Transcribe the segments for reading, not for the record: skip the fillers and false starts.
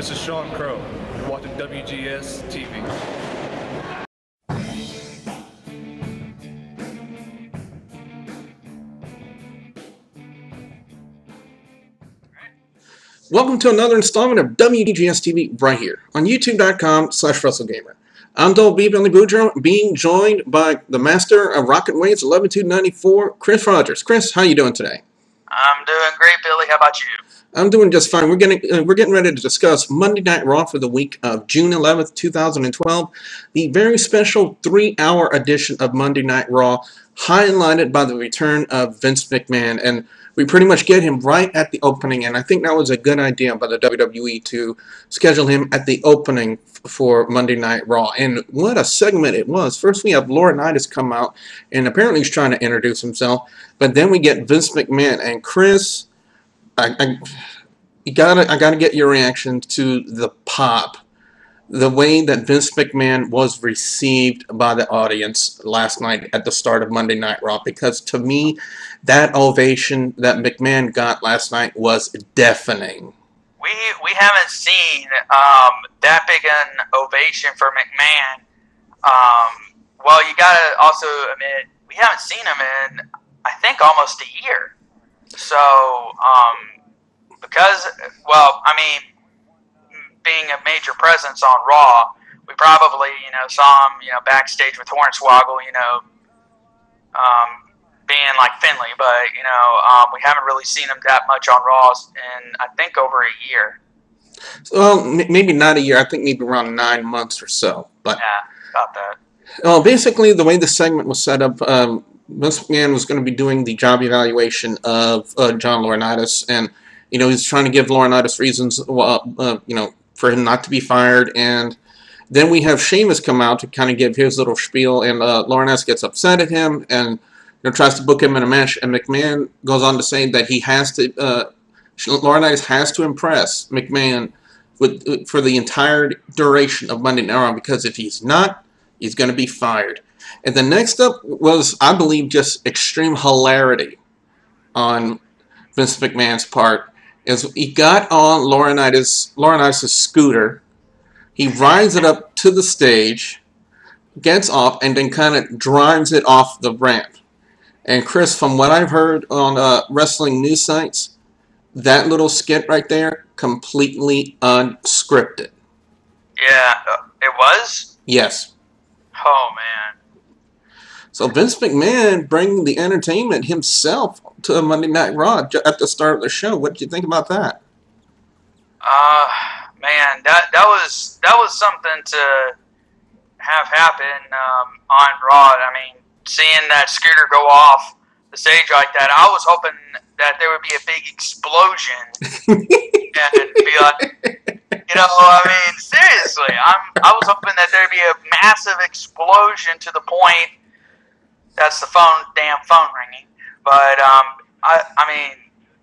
This is Sean Crow. You're watching WGS-TV. Welcome to another installment of WGS-TV right here on YouTube.com/WrestleGamer. I'm Dole B. Billy Boudreaux, being joined by the master of Rocket Weights 11294, Chris Rogers. Chris, how you doing today? I'm doing great, Billy. How about you? I'm doing just fine. We're getting ready to discuss Monday Night Raw for the week of June 11th, 2012. The very special 3-hour edition of Monday Night Raw, highlighted by the return of Vince McMahon. And we pretty much get him right at the opening, and I think that was a good idea by the WWE to schedule him at the opening for Monday Night Raw. And what a segment it was. First we have Laurinaitis come out, and apparently he's trying to introduce himself. But then we get Vince McMahon. And Chris, I gotta get your reaction to the pop. The way that Vince McMahon was received by the audience last night at the start of Monday Night Raw, because to me, that ovation that McMahon got last night was deafening. We haven't seen that big an ovation for McMahon. Well, you gotta also admit, we haven't seen him in, I think, almost a year. So, because, well, I mean, being a major presence on Raw, we probably, saw him, backstage with Hornswoggle, being like Finley, but, we haven't really seen him that much on Raw in, I think, over a year. Well, maybe not a year. I think maybe around 9 months or so. But yeah, about that. Well, basically, the way the segment was set up, Vince McMahon was going to be doing the job evaluation of John Laurinaitis, and, he's trying to give Laurinaitis reasons, for him not to be fired. And then we have Sheamus come out to kind of give his little spiel, and Laurinaitis gets upset at him and tries to book him in a match. And McMahon goes on to say that he has to, Laurinaitis has to impress McMahon for the entire duration of Monday Night Raw, because if he's not, he's going to be fired. And the next up was, I believe, just extreme hilarity on Vince McMahon's part. Is he got on Laurinaitis' scooter, he rides it up to the stage, gets off, and then kind of drives it off the ramp. And Chris, from what I've heard on wrestling news sites, that little skit right there, completely unscripted. Yeah, it was? Yes. Oh, man. So Vince McMahon bringing the entertainment himself to a Monday Night Raw at the start of the show. What did you think about that? Man, that was something to have happen on Raw. I mean, seeing that scooter go off the stage like that, I was hoping that there would be a big explosion and be like, I mean, seriously, I was hoping that there'd be a massive explosion to the point that's the damn phone ringing. But, I mean,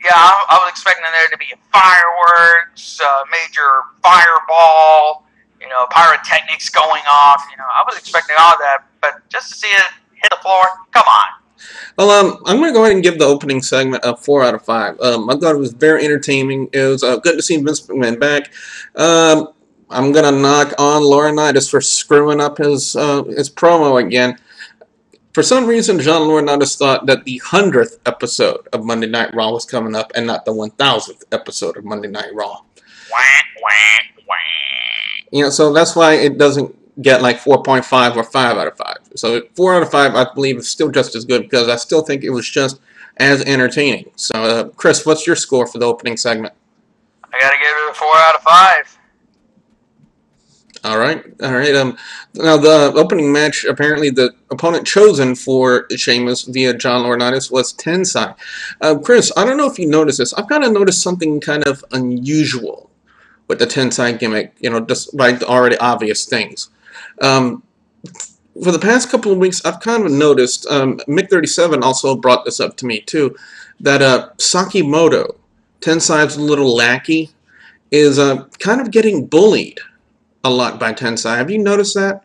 yeah, I was expecting there to be fireworks, major fireball, pyrotechnics going off. I was expecting all of that, but just to see it hit the floor, come on. Well, I'm going to go ahead and give the opening segment a 4 out of 5. I thought it was very entertaining. It was good to see Vince McMahon back. I'm going to knock on Laurinaitis for screwing up his promo again. For some reason, John Laurinaitis thought that the 100th episode of Monday Night Raw was coming up and not the 1000th episode of Monday Night Raw. So that's why it doesn't get like 4.5 or 5 out of 5. So 4 out of 5, I believe, is still just as good, because I still think it was just as entertaining. So, Chris, what's your score for the opening segment? I got to give it a 4 out of 5. All right. Now, the opening match, apparently the opponent chosen for Sheamus via John Laurinaitis was Tensai. Chris, I don't know if you noticed this. I've kind of noticed something kind of unusual with the Tensai gimmick, despite the already obvious things. For the past couple of weeks, I've kind of noticed, Mick37 also brought this up to me too, that Sakimoto, Tensai's little lackey, is kind of getting bullied a lot by Tensai. Have you noticed that?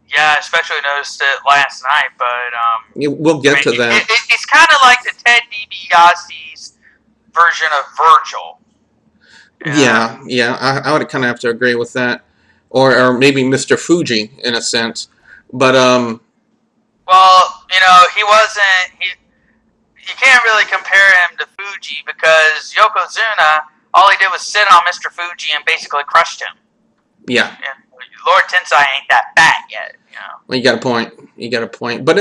Yeah, I especially noticed it last night, but we'll get to that. It's kind of like the Ted DiBiase's version of Virgil. Yeah, I would kind of have to agree with that, or maybe Mr. Fuji in a sense, but Well, he wasn't. You can't really compare him to Fuji because Yokozuna, all he did was sit on Mr. Fuji and basically crushed him. Yeah. And Lord Tensai ain't that fat yet. Well, you got a point. You got a point. But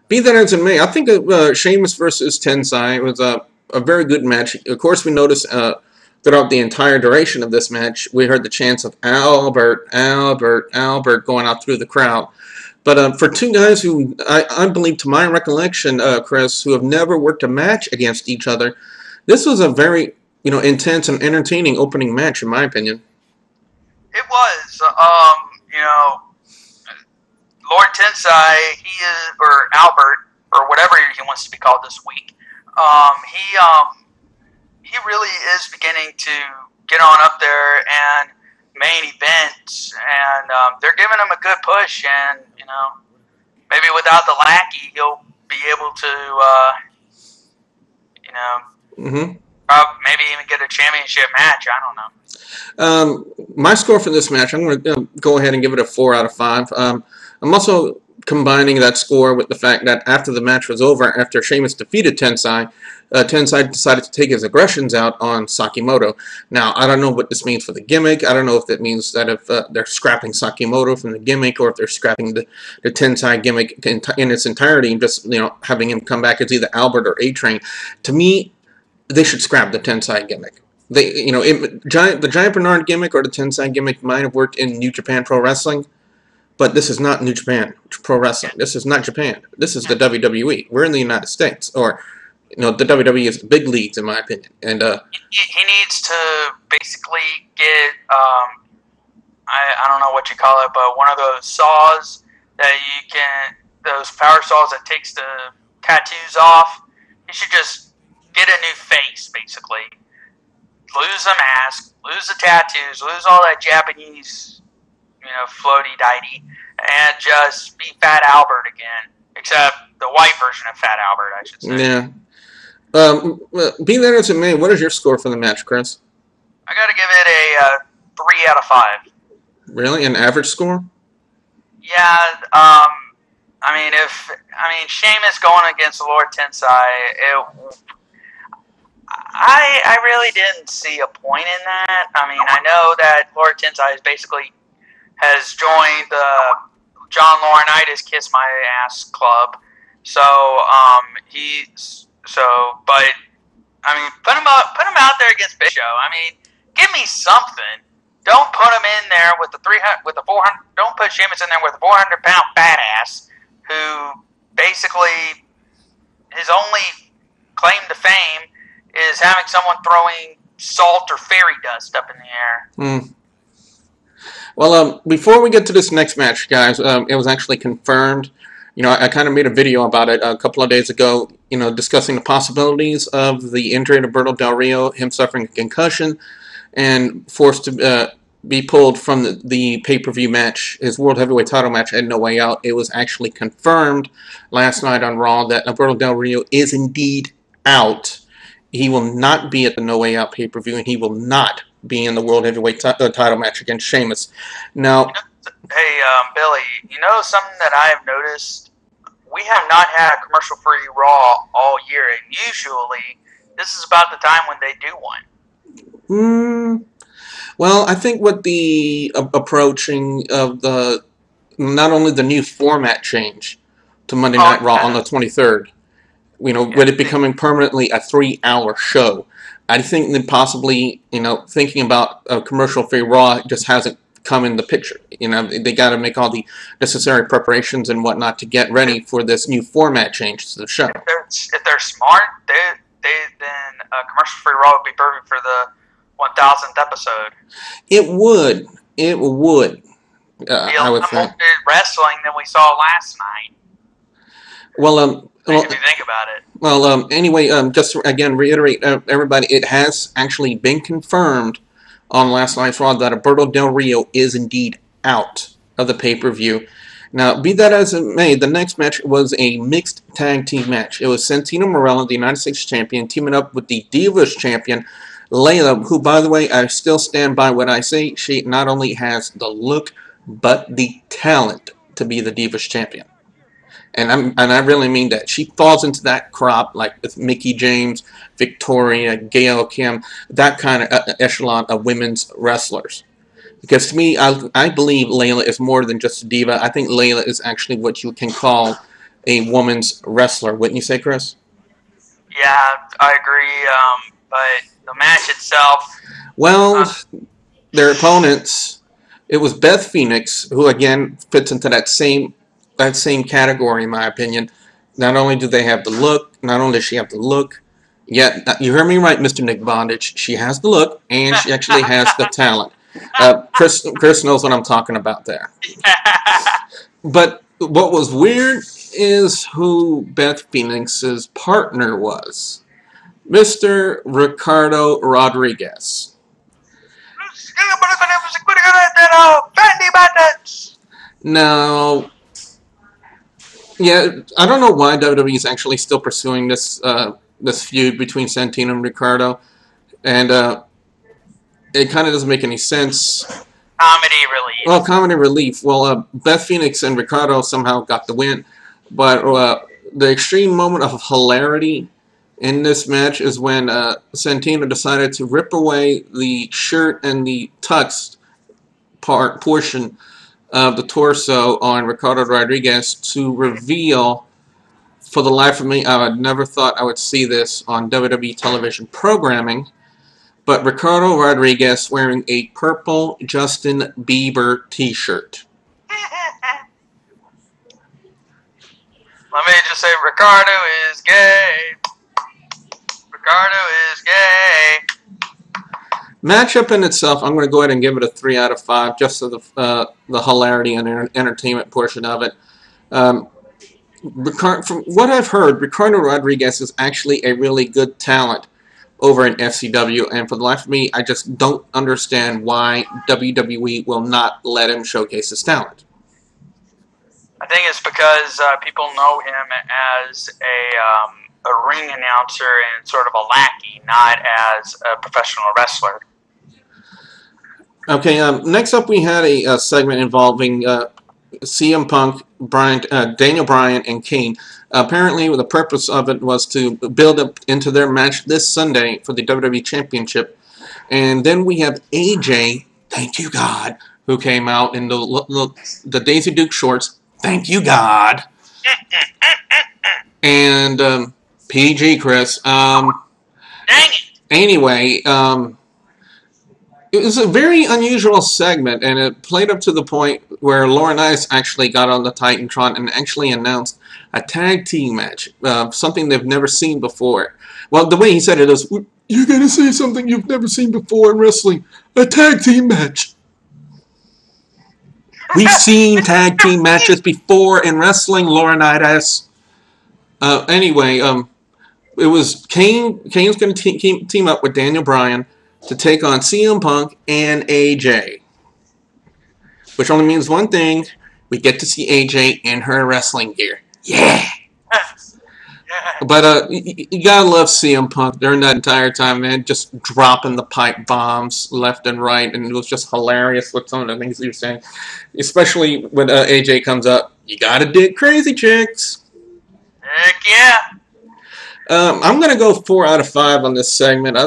be that as it may, I think Sheamus versus Tensai was a very good match. Of course, we noticed throughout the entire duration of this match, we heard the chants of Albert, Albert, Albert going out through the crowd. But for two guys who, I believe, to my recollection, Chris, who have never worked a match against each other, this was a very, intense and entertaining opening match, in my opinion. It was. Lord Tensai, or Albert, or whatever he wants to be called this week, he really is beginning to get on up there and main event, and they're giving him a good push, and maybe without the lackey, he'll be able to, maybe even get a championship match. I don't know. My score for this match, I'm going to go ahead and give it a 4 out of 5. I'm also combining that score with the fact that after the match was over, after Sheamus defeated Tensai, Tensai decided to take his aggressions out on Sakimoto. Now, I don't know what this means for the gimmick. I don't know if that means that if they're scrapping Sakimoto from the gimmick, or if they're scrapping the Tensai gimmick in its entirety and just having him come back as either Albert or A-Train. To me, they should scrap the Tensai gimmick. The Giant Bernard gimmick or the Tensai gimmick might have worked in New Japan Pro Wrestling, but this is not New Japan Pro Wrestling. This is not Japan. This is the WWE. We're in the United States, or the WWE is the big leagues, in my opinion. And he needs to basically get I don't know what you call it, but one of those saws that those power saws that takes the tattoos off. He should just get a new face, basically. Lose the mask, lose the tattoos, lose all that Japanese, floaty-dighty, and just be Fat Albert again. Except the white version of Fat Albert, I should say. Yeah. Be that as it may, what is your score for the match, Chris? I gotta give it a 3 out of 5. Really? An average score? Yeah, Sheamus going against Lord Tensai, I really didn't see a point in that. I know that Lord Tensai has joined the John Laurinaitis Kiss My Ass Club. Put him out there against Big Show. Give me something. Don't put him in there with the 400. Don't put Sheamus in there with a 400-pound badass who basically his only claim to fame is having someone throwing salt or fairy dust up in the air. Well, before we get to this next match, guys, it was actually confirmed. I kind of made a video about it a couple of days ago, discussing the possibilities of the injury of Roberto Del Rio, him suffering a concussion, and forced to be pulled from the pay-per-view match, his World Heavyweight title match at No Way Out. It was actually confirmed last night on Raw that Roberto Del Rio is indeed out. He will not be at the No Way Out pay-per-view, and he will not be in the World Heavyweight title match against Sheamus. Now, hey, Billy, something that I have noticed? We have not had a commercial-free Raw all year, and usually this is about the time when they do one. Well, I think with the approaching of not only the new format change to Monday Night Raw on the 23rd, with it becoming permanently a 3-hour show, I think that possibly, thinking about a commercial-free Raw just hasn't come in the picture. They got to make all the necessary preparations and whatnot to get ready for this new format change to the show. If they're smart, then a commercial-free Raw would be perfect for the 1000th episode. It would. I would think. More wrestling than we saw last night. Well, if you think about it. Well, anyway, just to, again, reiterate, everybody, it has actually been confirmed on last night's Raw that Roberto Del Rio is indeed out of the pay-per-view. Now, be that as it may, the next match was a mixed tag team match. It was Santino Marella, the United States Champion, teaming up with the Divas Champion, Layla, who, by the way, I still stand by what I say, she not only has the look, but the talent to be the Divas Champion. And I really mean that. She falls into that crop like with Mickie James, Victoria, Gail Kim, that kind of echelon of women's wrestlers. Because to me, I believe Layla is more than just a diva. I think Layla is actually what you can call a woman's wrestler. Wouldn't you say, Chris? Yeah, I agree. But the match itself... Well, their opponents, it was Beth Phoenix, who again fits into that same category, in my opinion. Not only do they have the look, not only does she have the look, yet, you heard me right, Mr. Nick Bondage, she has the look, and she actually has the talent. Chris knows what I'm talking about there. But what was weird is who Beth Phoenix's partner was. Mr. Ricardo Rodriguez. Now, yeah, I don't know why WWE is actually still pursuing this this feud between Santino and Ricardo, and it kind of doesn't make any sense. Comedy relief. Well, comedy relief. Well, Beth Phoenix and Ricardo somehow got the win, but the extreme moment of hilarity in this match is when Santino decided to rip away the shirt and the tux portion of the torso on Ricardo Rodriguez to reveal, for the life of me, I would never thought I would see this on WWE television programming, but Ricardo Rodriguez wearing a purple Justin Bieber t-shirt. Let me just say, Ricardo is gay. Ricardo is gay. Matchup in itself, I'm going to go ahead and give it a 3 out of 5, just for the hilarity and entertainment portion of it. From what I've heard, Ricardo Rodriguez is actually a really good talent over in FCW, and for the life of me, I just don't understand why WWE will not let him showcase his talent. I think it's because people know him as a ring announcer and sort of a lackey, not as a professional wrestler. Okay, next up we had a segment involving CM Punk, Daniel Bryan, and Kane. Apparently, the purpose of it was to build up into their match this Sunday for the WWE Championship. And then we have AJ, thank you God, who came out in the Daisy Duke shorts, thank you God. And PG, Chris. Dang it! Anyway, it was a very unusual segment, and it played up to the point where Laurinaitis actually got on the Titantron and actually announced a tag team match, something they've never seen before. Well, the way he said it is, you're going to see something you've never seen before in wrestling, a tag team match. We've seen tag team matches before in wrestling, Laurinaitis. Anyway, it was Kane's going to team up with Daniel Bryan to take on CM Punk and AJ. Which only means one thing, we get to see AJ in her wrestling gear. Yeah! But you gotta love CM Punk during that entire time, man, just dropping the pipe bombs left and right, and it was just hilarious with some of the things he was saying. Especially when AJ comes up, you gotta dig crazy chicks. Heck yeah! I'm gonna go 4 out of 5 on this segment.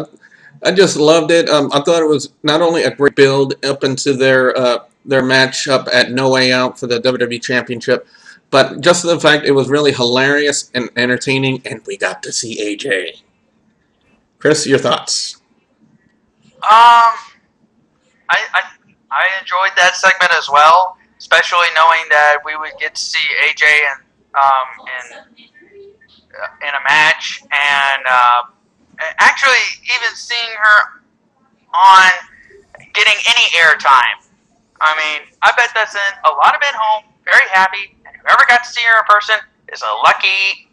I just loved it. I thought it was not only a great build up into their matchup at No Way Out for the WWE Championship, but just the fact it was really hilarious and entertaining, and we got to see AJ. Chris, your thoughts? I enjoyed that segment as well, especially knowing that we would get to see AJ in a match, and actually even seeing her on getting any airtime. I mean, I bet that's in a lot of men home, very happy, and whoever got to see her in person is a lucky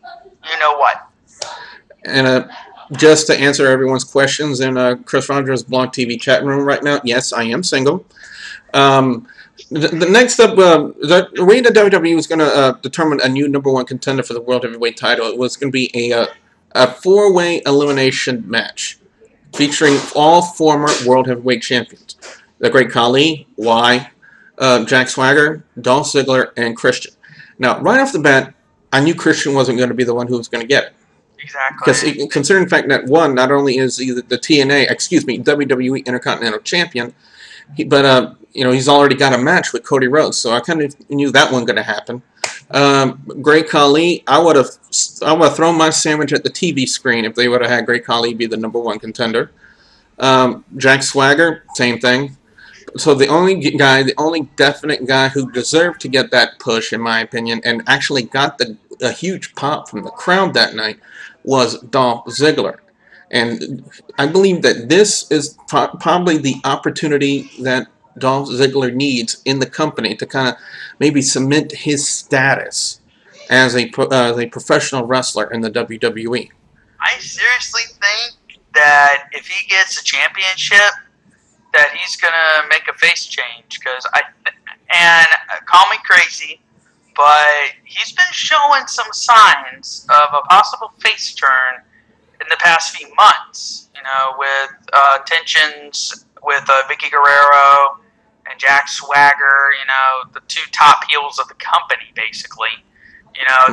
you-know-what. And just to answer everyone's questions in Chris Rogers' Blog TV chat room right now, yes, I am single. The next up, the way that WWE was going to determine a new #1 contender for the World Heavyweight title, it was going to be a 4-way elimination match. featuring all former World Heavyweight Champions. The Great Khali, Jack Swagger, Dolph Ziggler, and Christian. Now, right off the bat, I knew Christian wasn't going to be the one who was going to get it. Exactly. Because considering the fact that one, not only is he the WWE Intercontinental Champion, but he's already got a match with Cody Rhodes, so I kind of knew that wasn't going to happen. Great Khali, I would have thrown my sandwich at the TV screen if they would have had Great Khali be the #1 contender. Jack Swagger, same thing. So the only definite guy who deserved to get that push, in my opinion, and actually got a huge pop from the crowd that night was Dolph Ziggler. And I believe that this is probably the opportunity that Dolph Ziggler needs in the company to kind of maybe cement his status as a professional wrestler in the WWE. I seriously think that if he gets a championship, that he's gonna make a face change. And call me crazy, but he's been showing some signs of a possible face turn in the past few months. With tensions with Vicky Guerrero and Jack Swagger. The two top heels of the company, basically.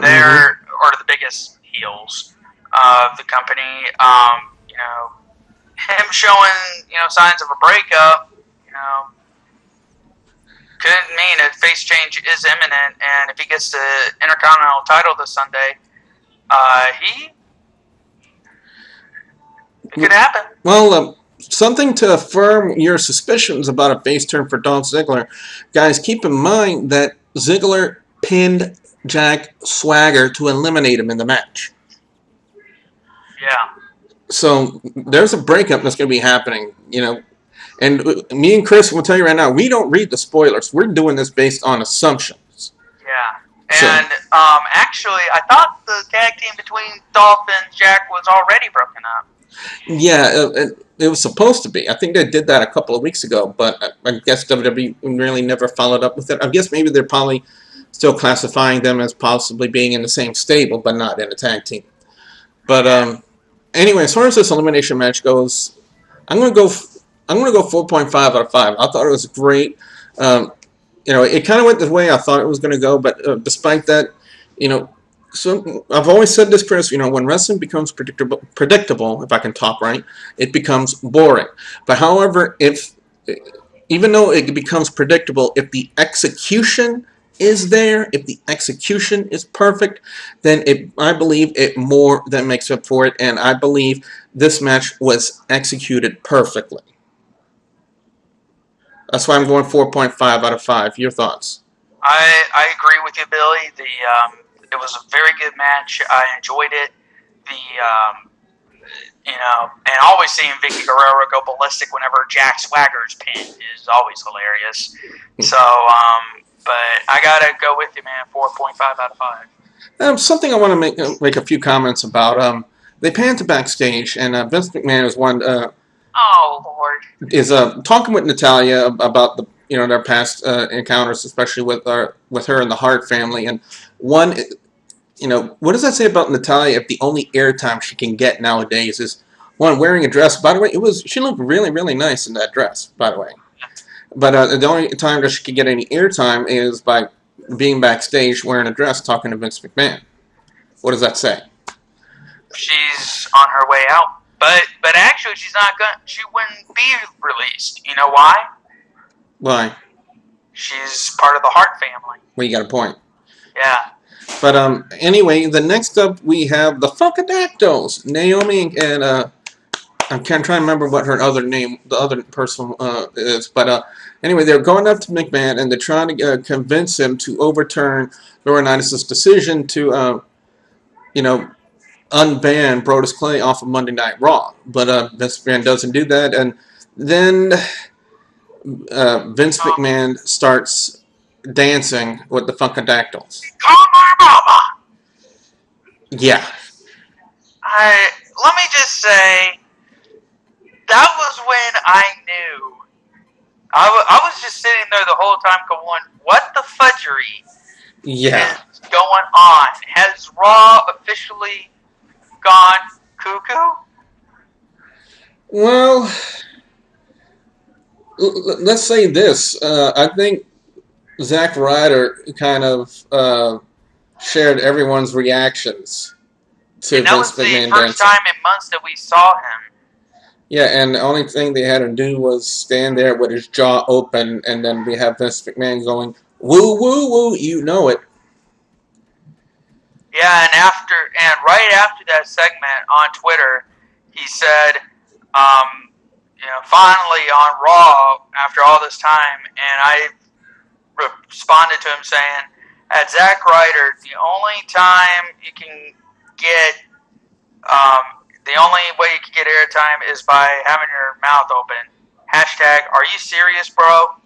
They're the biggest heels of the company. Him showing, signs of a breakup, could mean a face change is imminent, and if he gets the Intercontinental title this Sunday, it could happen. Well, something to affirm your suspicions about a face turn for Dolph Ziggler. Guys, keep in mind that Ziggler pinned Jack Swagger to eliminate him in the match. Yeah. So there's a breakup that's going to be happening, And me and Chris will tell you right now, we don't read the spoilers. We're doing this based on assumptions. Yeah. And actually, I thought the tag team between Dolph and Jack was already broken up. Yeah, it was supposed to be. I think they did that a couple of weeks ago, but I guess WWE really never followed up with it. I guess maybe they're probably still classifying them as possibly being in the same stable, but not in a tag team. But anyway, as far as this elimination match goes, I'm gonna go 4.5 out of 5. I thought it was great. It kind of went the way I thought it was going to go, but despite that, so I've always said this, Chris. When wrestling becomes predictable, if I can talk right, it becomes boring. But however, even though it becomes predictable, if the execution is there, if the execution is perfect, then I believe it more than makes up for it, and I believe this match was executed perfectly. That's why I'm going 4.5 out of 5. Your thoughts? I agree with you, Billy. It was a very good match. I enjoyed it. And always seeing Vicky Guerrero go ballistic whenever Jack Swagger's pinned is always hilarious. So, but I gotta go with you, man. 4.5 out of 5. Something I want to make a few comments about. They panned to backstage, and Vince McMahon is one. Oh Lord! Is talking with Natalya about their past encounters, especially with her and the Hart family. And one, what does that say about Natalya if the only airtime she can get nowadays is one wearing a dress? By the way, she looked really, really nice in that dress. By the way, but the only time that she could get any airtime is by being backstage wearing a dress talking to Vince McMahon. What does that say? She's on her way out. But actually, she wouldn't be released. You know why? Why? She's part of the Hart family. Well, you got a point. Yeah. But anyway, the next up we have the Funkadactyls, Naomi and I'm trying to remember what her other name, the other person is. But anyway, they're going up to McMahon and they're trying to convince him to overturn Laurinaitis' decision to, unban Brodus Clay off of Monday Night Raw. But Vince McMahon doesn't do that, and then Vince McMahon starts dancing with the Funkadactyls. Call my mama! Yeah. Let me just say, that was when I knew. I was just sitting there the whole time going, what the fudgery is going on? Has Raw officially gone cuckoo? Well, let's say this. I think Zack Ryder kind of shared everyone's reactions to And that Vince was the McMahon first dancing. time in months that we saw him. Yeah, and the only thing they had to do was stand there with his jaw open, and then we have Vince McMahon going, "Woo, woo, woo," you know it. Yeah, and right after that segment on Twitter, he said, finally on Raw after all this time, and I responded to him saying, at Zack Ryder, the only time you can get, the only way you can get airtime is by having your mouth open. Hashtag, are you serious, bro?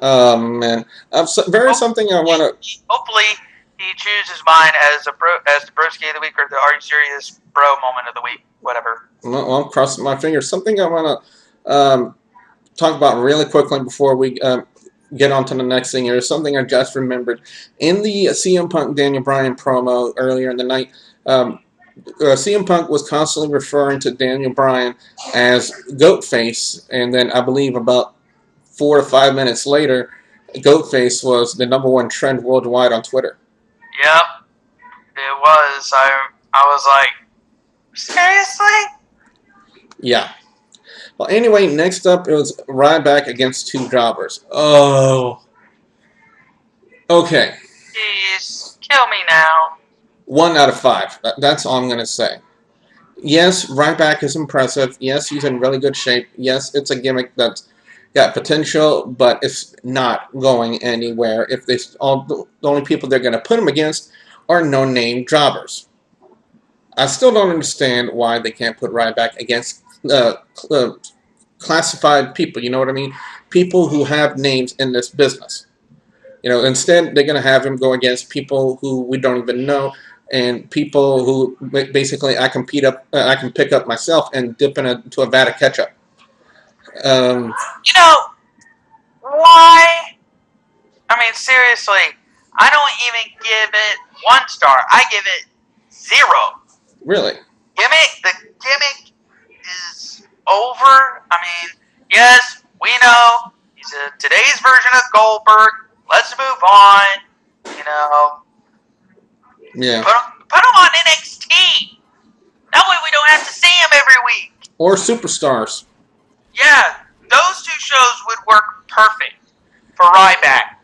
Oh man, very something I want to. Hopefully, he chooses mine as the broski of the week or the Are You Serious Bro moment of the week, whatever. Well, I'm crossing my fingers. Something I want to talk about really quickly before we get on to the next thing here is something I just remembered. In the CM Punk Daniel Bryan promo earlier in the night, CM Punk was constantly referring to Daniel Bryan as Goatface, and then I believe about 4 to 5 minutes later, Goatface was the #1 trend worldwide on Twitter. Yep, it was. I was like, seriously? Yeah. Well, anyway, next up it was Ryback against 2 jobbers. Oh. Okay. Jeez, kill me now. 1 out of 5. That's all I'm going to say. Yes, Ryback is impressive. Yes, he's in really good shape. Yes, it's a gimmick that's got potential, but it's not going anywhere if the only people they're going to put him against are no-name jobbers. I still don't understand why they can't put Ryback against classified people, you know what I mean? People who have names in this business. You know, instead they're going to have him go against people who we don't even know, and people who basically I can pick up myself and dip into a vat of ketchup. Why? I mean, seriously, I don't even give it 1 star. I give it 0. Really? The gimmick is over. I mean, yes, we know he's today's version of Goldberg. Let's move on. Yeah. Put him on NXT. That way we don't have to see him every week. Or Superstars. Yeah, those 2 shows would work perfect for Ryback.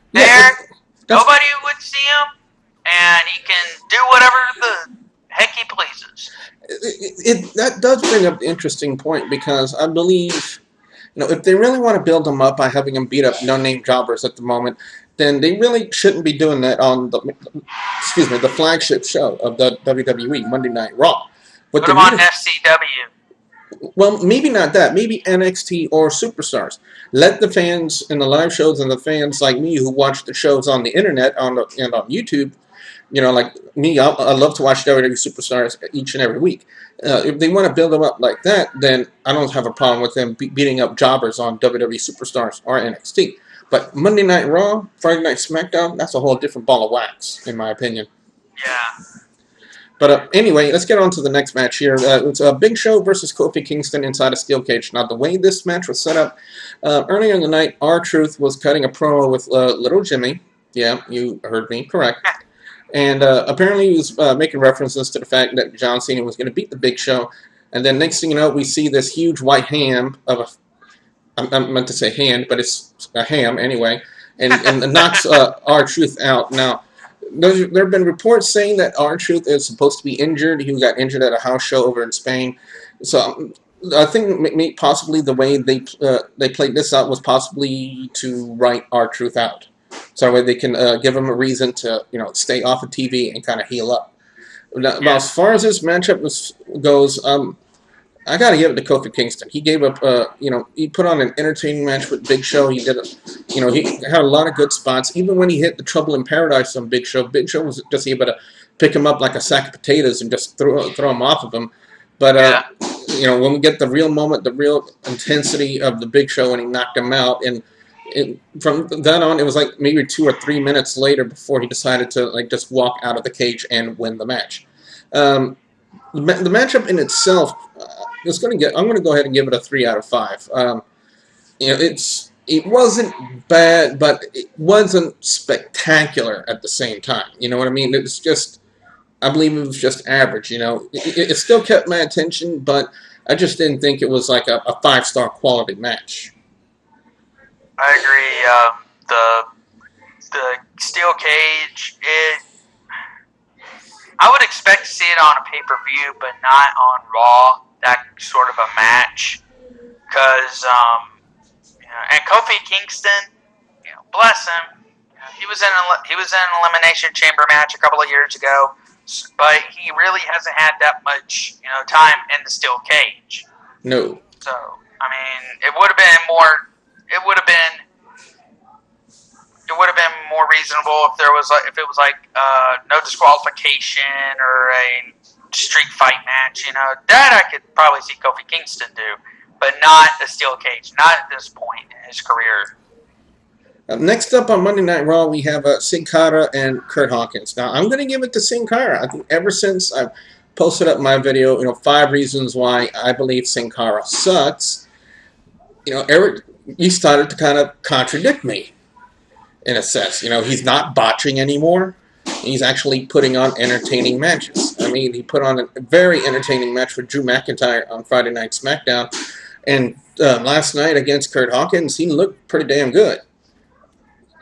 Nobody would see him, and he can do whatever the heck he pleases. That does bring up an interesting point, because I believe, if they really want to build him up by having him beat up no-name jobbers at the moment, then they really shouldn't be doing that on the flagship show of the WWE, Monday Night Raw. Put him on FCW. Well, maybe not that. Maybe NXT or Superstars. Let the fans in the live shows and the fans like me who watch the shows on the internet and on YouTube, like me, I love to watch WWE Superstars each and every week. If they want to build them up like that, then I don't have a problem with them beating up jobbers on WWE Superstars or NXT. But Monday Night Raw, Friday Night SmackDown, that's a whole different ball of wax, in my opinion. Yeah. But anyway, let's get on to the next match here. It's Big Show versus Kofi Kingston inside a steel cage. Now, the way this match was set up, earlier in the night, R-Truth was cutting a promo with Little Jimmy. Yeah, you heard me correct. And apparently he was making references to the fact that John Cena was going to beat the Big Show. And then next thing you know, we see this huge white ham of a... I meant to say hand, but it's a ham anyway. And knocks R-Truth out. Now, there have been reports saying that R-Truth is supposed to be injured. He got injured at a house show over in Spain. So I think possibly the way they played this out was possibly to write R-Truth out. So that way they can give him a reason to stay off of TV and kind of heal up. Now, as far as this matchup goes, I got to give it to Kofi Kingston. He gave up, he put on an entertaining match with Big Show. He did, he had a lot of good spots. Even when he hit the Trouble in Paradise on Big Show was just able to pick him up like a sack of potatoes and just throw him off of him. But, when we get the real moment, the real intensity of the Big Show when he knocked him out, and from then on, it was like maybe 2 or 3 minutes later before he decided to just walk out of the cage and win the match. The matchup in itself, I'm gonna go ahead and give it a 3 out of 5. You know, it wasn't bad, but it wasn't spectacular at the same time. You know what I mean? It's just, I believe it was just average. You know, it still kept my attention, but I just didn't think it was like a 5-star quality match. I agree. The steel cage, I would expect to see it on a pay-per-view, but not on Raw. That sort of a match, because and Kofi Kingston, bless him, he was in an Elimination Chamber match a couple of years ago, but he really hasn't had that much time in the steel cage. No. So I mean, it would have been more. It would have been more reasonable if it was like no disqualification or a street fight match. That I could probably see Kofi Kingston do, but not a steel cage. Not at this point in his career. Next up on Monday Night Raw, we have Sin Cara and Kurt Hawkins. Now, I'm going to give it to Sin Cara. I think ever since I posted up my video, 5 reasons why I believe Sin Cara sucks, Eric, you started to kind of contradict me, in a sense. He's not botching anymore. He's actually putting on entertaining matches. I mean, he put on a very entertaining match with Drew McIntyre on Friday Night SmackDown. And last night against Kurt Hawkins, he looked pretty damn good.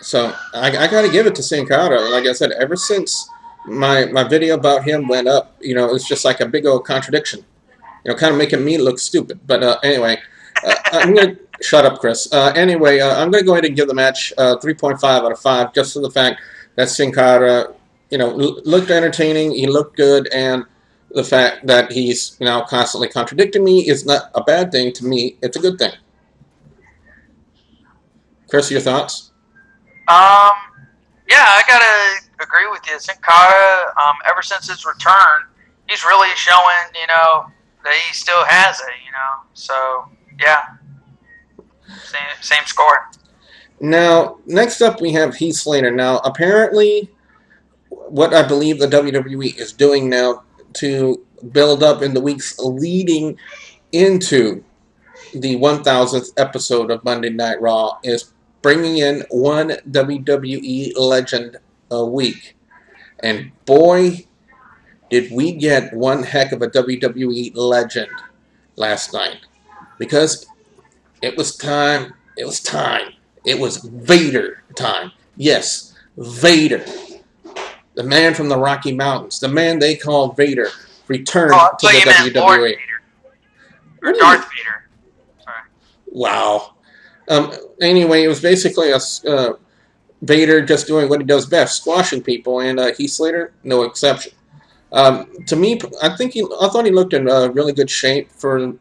So I got to give it to Sin Cara. Like I said, ever since my video about him went up, it's just like a big old contradiction. Kind of making me look stupid. But anyway, I'm going to... Shut up, Chris. Anyway, I'm going to go ahead and give the match 3.5 out of 5, just for the fact that Sin Cara, looked entertaining, he looked good, and the fact that he's, constantly contradicting me is not a bad thing to me. It's a good thing. Chris, your thoughts? Yeah, I gotta agree with you. Sin Cara, ever since his return, he's really showing, that he still has it, So, yeah. Same score. Now, next up we have Heath Slater. Now, apparently, what I believe the WWE is doing now to build up in the weeks leading into the 1000th episode of Monday Night Raw is bringing in one WWE legend a week. And boy, did we get one heck of a WWE legend last night. Because it was time. It was time. It was Vader time. Yes, Vader. The man from the Rocky Mountains. The man they call Vader returned to the WWE. Lord Vader. Or Darth Vader. Sorry. Wow. Anyway, it was basically a Vader just doing what he does best, squashing people, and Heath Slater, no exception. To me, I thought he looked in really good shape for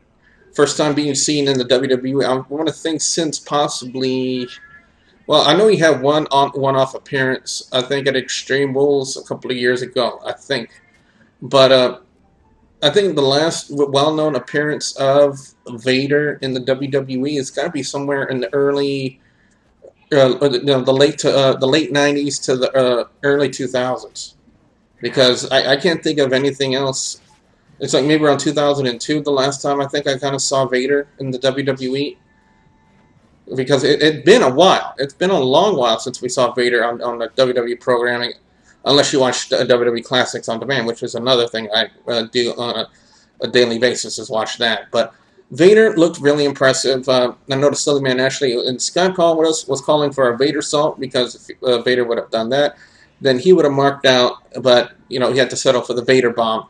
first time being seen in the WWE. I want to think since possibly, well, I know he had one-off appearance, I think at Extreme Rules a couple of years ago, I think. But I think the last well-known appearance of Vader in the WWE has got to be somewhere in the early, the late 90s to the early 2000s, because I can't think of anything else. It's like maybe around 2002, the last time I think I kind of saw Vader in the WWE. Because it'd been a while. It's been a long while since we saw Vader on the WWE programming. Unless you watch WWE Classics on Demand, which is another thing I do on a daily basis, is watch that. But Vader looked really impressive. I noticed Silly Man Ashley in Skype call was calling for a Vader salt, because if Vader would have done that, then he would have marked out, but he had to settle for the Vader bomb.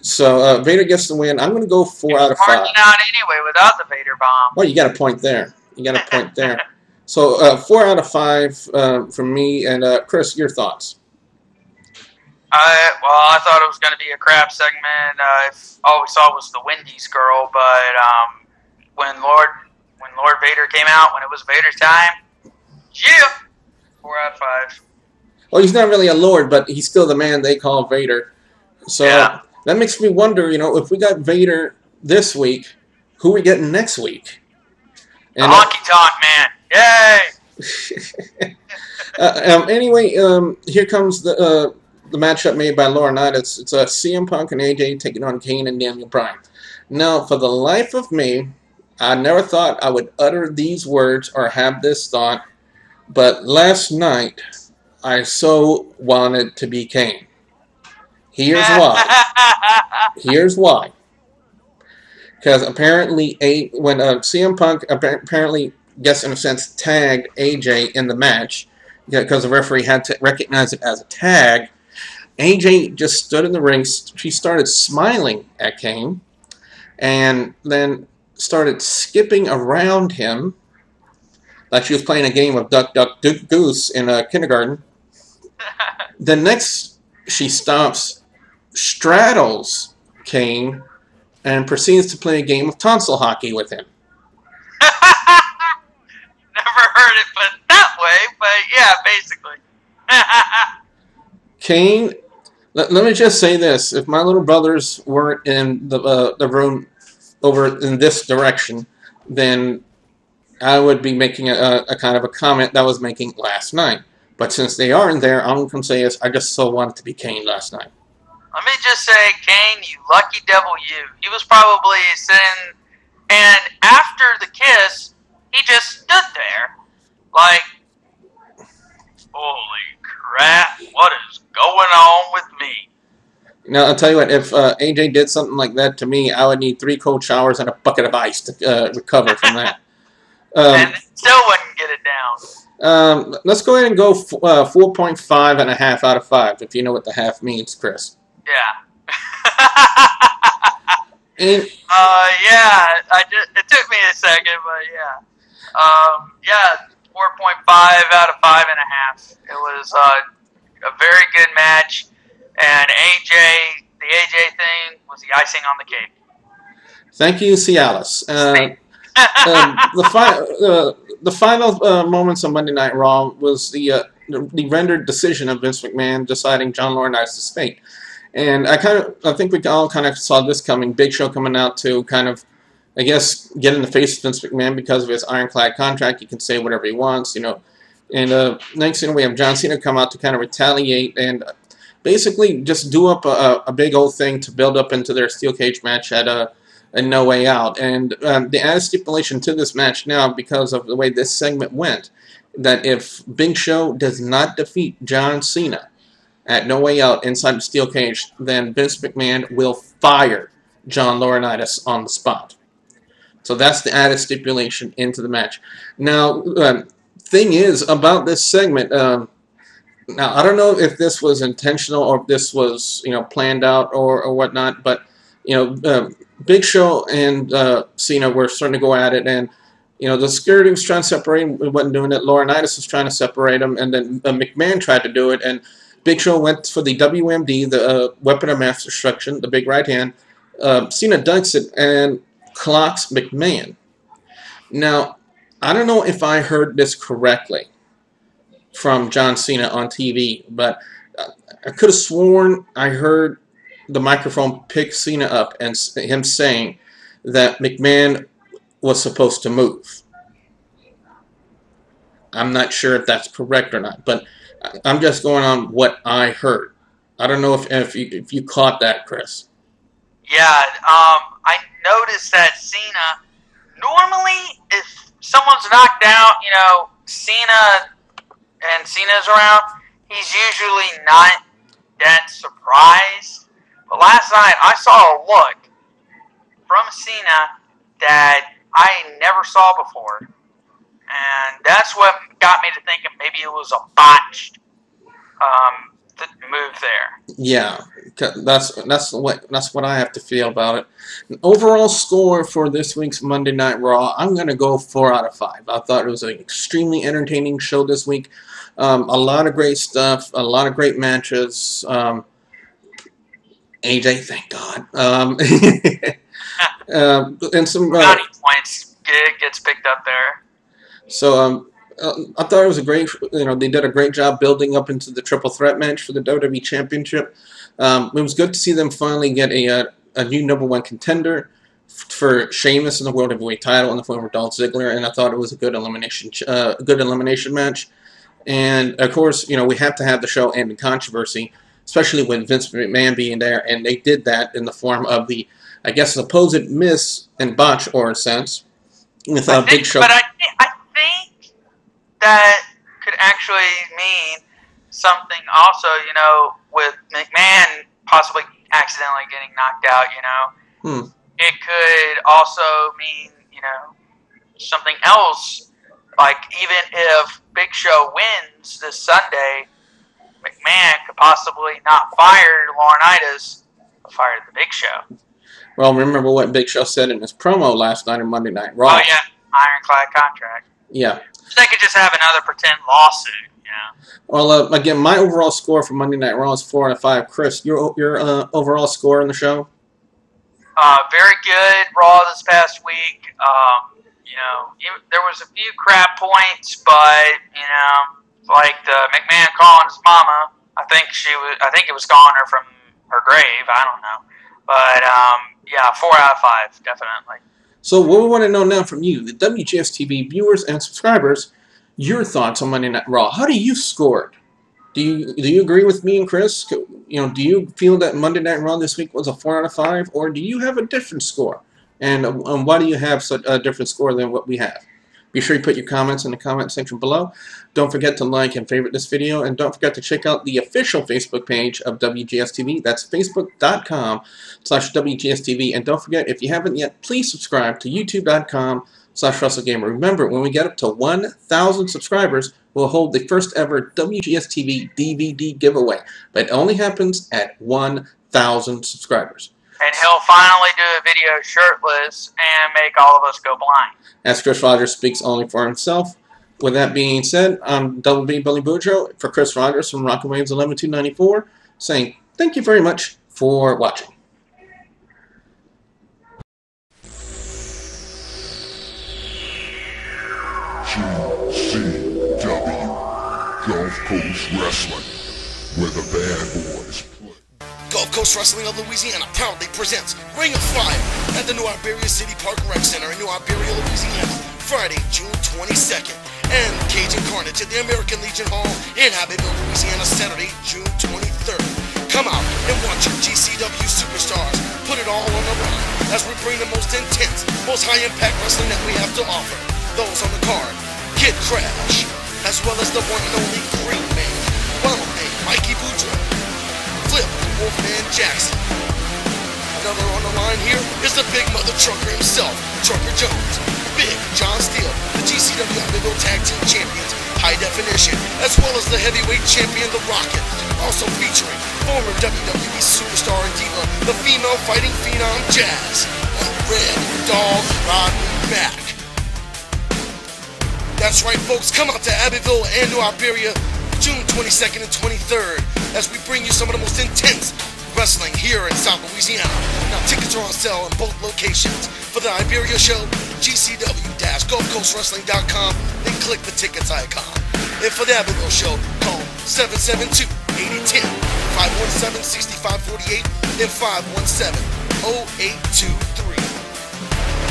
So Vader gets the win. I'm going to go 4 out of 5. Marking out anyway without the Vader bomb. Well, you got a point there. You got a point there. So 4 out of 5 from me. And Chris, your thoughts? I thought it was going to be a crap segment. All we saw was the Wendy's girl, but when Lord Vader came out, when it was Vader's time, yeah, 4 out of 5. Well, he's not really a lord, but he's still the man they call Vader. So yeah. That makes me wonder, if we got Vader this week, who are we getting next week? And, the honky tonk man, yay! Anyway, here comes the matchup made by Laurinaitis. It's CM Punk and AJ taking on Kane and Daniel Bryan. Now, for the life of me, I never thought I would utter these words or have this thought, but last night I so wanted to be Kane. Here's why. Here's why. Because apparently, when CM Punk apparently, guess in a sense, tagged AJ in the match, because the referee had to recognize it as a tag, AJ just stood in the ring. She started smiling at Kane, and then started skipping around him like she was playing a game of Duck, Duck, Goose in kindergarten. Then next, she stops, straddles Kane, and proceeds to play a game of tonsil hockey with him. Never heard it put that way, but yeah, basically. Kane, let me just say this. If my little brothers weren't in the room over in this direction, then I would be making a kind of a comment that I was making last night. But since they aren't there, all I'm going to say is I just so wanted to be Kane last night. Let me just say, Kane, you lucky devil you. He was probably sitting, and after the kiss, he just stood there like, holy crap, what is going on with me? Now, I'll tell you what, if AJ did something like that to me, I would need 3 cold showers and a bucket of ice to recover from that. And still wouldn't get it down. Let's go ahead and go 4.5 and a half out of 5, if you know what the half means, Chris. Yeah. And, it took me a second, but yeah. 4.5 out of 5.5. It was a very good match, and the AJ thing was the icing on the cake. Thank you, Cialis. The final moments of Monday Night Raw was the rendered decision of Vince McMahon deciding John Laurinaitis' fate. And I think we all kind of saw this coming. Big Show coming out to kind of, I guess, get in the face of Vince McMahon because of his ironclad contract. He can say whatever he wants, you know. And next thing we have John Cena come out to kind of retaliate and basically just do up a big old thing to build up into their steel cage match at a No Way Out. And the added stipulation to this match now, because of the way this segment went, that if Big Show does not defeat John Cena at No Way Out inside the steel cage, then Vince McMahon will fire John Laurinaitis on the spot. So that's the added stipulation into the match. Now, thing is about this segment, now I don't know if this was intentional or if this was, you know, planned out or whatnot, but, you know, Big Show and Cena were starting to go at it, and, you know, the security was trying to separate him. It wasn't doing it. Laurinaitis was trying to separate him, and then McMahon tried to do it, and Big Show went for the WMD, the weapon of mass destruction, the big right hand. Cena ducks it and clocks McMahon. Now, I don't know if I heard this correctly from John Cena on TV, but I could have sworn I heard the microphone pick Cena up and him saying that McMahon was supposed to move. I'm not sure if that's correct or not, but I'm just going on what I heard. I don't know if you caught that, Chris. Yeah, I noticed that Cena, normally if someone's knocked out, you know, Cena's around, he's usually not that surprised. But last night, I saw a look from Cena that I never saw before. And that's what got me to thinking maybe it was a botched move there. Yeah, that's what I have to feel about it. Overall score for this week's Monday Night Raw, I'm going to go 4 out of 5. I thought it was an extremely entertaining show this week. A lot of great stuff, a lot of great matches. AJ, thank God. And some Brownie points gets picked up there. So I thought it was a great, you know, they did a great job building up into the triple threat match for the WWE Championship. It was good to see them finally get a new #1 contender for Sheamus in the World Heavyweight title in the form of Dolph Ziggler, and I thought it was a good elimination match. And of course, you know, we have to have the show end in controversy, especially with Vince McMahon being there, and they did that in the form of the I guess, supposed miss and botch or sense with Big Show. But I think that could actually mean something also, you know, with McMahon possibly accidentally getting knocked out, you know. It could also mean, you know, something else, like even if Big Show wins this Sunday, McMahon could possibly not fire Laurinaitis, but fire the Big Show. Well, remember what Big Show said in his promo last night on Monday Night Raw. Oh, yeah. Ironclad contract. Yeah. They could just have another pretend lawsuit, you know. Well, again, my overall score for Monday Night Raw is 4 out of 5. Chris, your overall score in the show? Very good Raw this past week. You know, there was a few crap points, but, you know, like the McMahon calling his mama. I think it was calling her from her grave. I don't know. But, yeah, 4 out of 5, definitely. So what we want to know now from you, the WGS-TV viewers and subscribers, your thoughts on Monday Night Raw. How do you score it? Do you agree with me and Chris? You know, do you feel that Monday Night Raw this week was a 4 out of 5, or do you have a different score? And why do you have such a different score than what we have? Be sure you put your comments in the comment section below. Don't forget to like and favorite this video, and don't forget to check out the official Facebook page of WGS-TV. That's facebook.com/WGS-TV. And don't forget, if you haven't yet, please subscribe to youtube.com/WrestleGamer. Remember, when we get up to 1,000 subscribers, we'll hold the first ever WGS-TV DVD giveaway. But it only happens at 1,000 subscribers. And he'll finally do a video shirtless and make all of us go blind. As Chris Rogers speaks only for himself. With that being said, I'm Double B Billy Boudreaux for Chris Rogers from Rocket Waves 11294, saying thank you very much for watching. GCW, Gulf Coast Wrestling, where the bad boys play. Gulf Coast Wrestling of Louisiana proudly presents Ring of Fire at the New Iberia City Park Rec Center in New Iberia, Louisiana, Friday, June 22nd, and Cajun Carnage at the American Legion Hall in Abbeville, Louisiana, Saturday, June 23rd. Come out and watch your GCW superstars put it all on the line as we bring the most intense, most high-impact wrestling that we have to offer. Those on the card, Kid Crash, as well as the one and only Green Man, Ronald A. Mikey Boudreaux, Flip Wolfman Jackson. Another on the line here is the big mother trucker himself, Trucker Jones, Big John Steele, the GCW Abbeville Tag Team Champions, High Definition, as well as the heavyweight champion, The Rocket. Also featuring former WWE superstar and diva, the female fighting phenom Jazz, and Red Dog Rodney Mack. That's right, folks, come out to Abbeville and New Iberia June 22nd and 23rd as we bring you some of the most intense wrestling here in South Louisiana. Now, tickets are on sale in both locations. For the Iberia show, GCW-GulfCoastWrestling.com and click the tickets icon. And for the Abbeville show, call 772-8010, 517-6548, and 517-0823.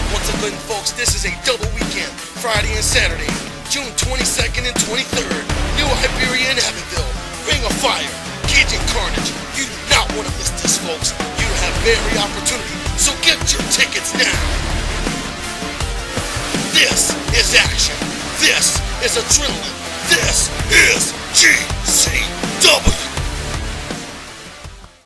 Once again, folks, this is a double weekend, Friday and Saturday, June 22nd and 23rd, New Iberia and Abbeville, Ring of Fire, Cajun Carnage. You do not want to miss this, folks. You have every opportunity, so get your tickets now. This is action. This is adrenaline. This is GCW.